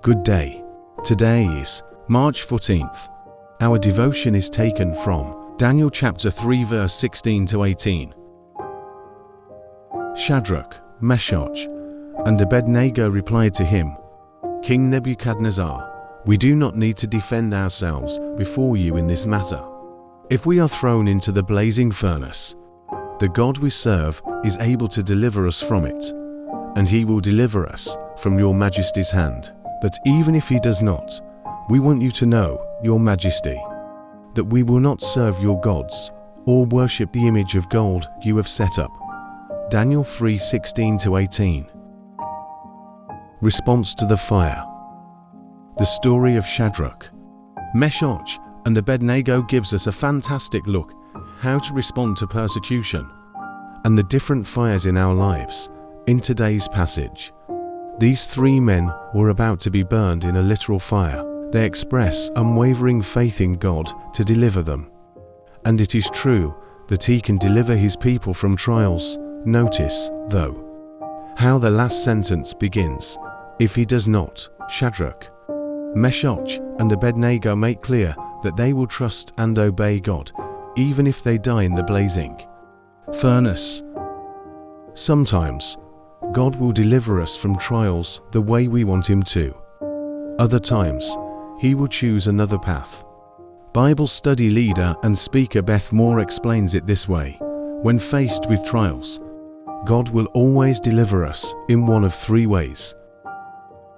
Good day. Today is March 14th. Our devotion is taken from Daniel chapter 3 verse 16 to 18. Shadrach, Meshach, and Abednego replied to him, King Nebuchadnezzar, we do not need to defend ourselves before you in this matter. If we are thrown into the blazing furnace, the God we serve is able to deliver us from it, and he will deliver us from your Majesty's hand. But even if he does not, we want you to know, Your Majesty, that we will not serve your gods or worship the image of gold you have set up. Daniel 3:16 to 18. Response to the fire. The story of Shadrach, Meshach, and Abednego gives us a fantastic look how to respond to persecution and the different fires in our lives in today's passage. These three men were about to be burned in a literal fire. They express unwavering faith in God to deliver them. And it is true that he can deliver his people from trials. Notice, though, how the last sentence begins. If he does not, Shadrach, Meshach, and Abednego make clear that they will trust and obey God, even if they die in the blazing furnace. Sometimes, God will deliver us from trials the way we want him to. Other times, he will choose another path. Bible study leader and speaker Beth Moore explains it this way. When faced with trials, God will always deliver us in one of three ways.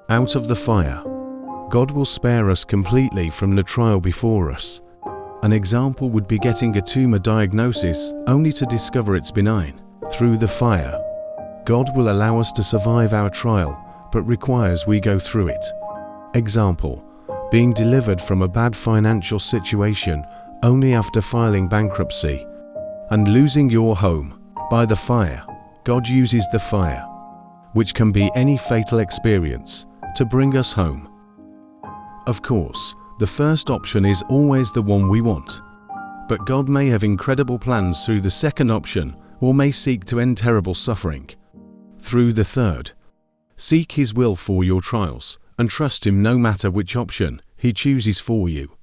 Out of the fire, God will spare us completely from the trial before us. An example would be getting a tumor diagnosis only to discover it's benign. Through the fire, God will allow us to survive our trial, but requires we go through it. Example, being delivered from a bad financial situation only after filing bankruptcy and losing your home. By the fire, God uses the fire, which can be any fatal experience, to bring us home. Of course, the first option is always the one we want, but God may have incredible plans through the second option, or may seek to end terrible suffering through the third. Seek his will for your trials and trust him no matter which option he chooses for you.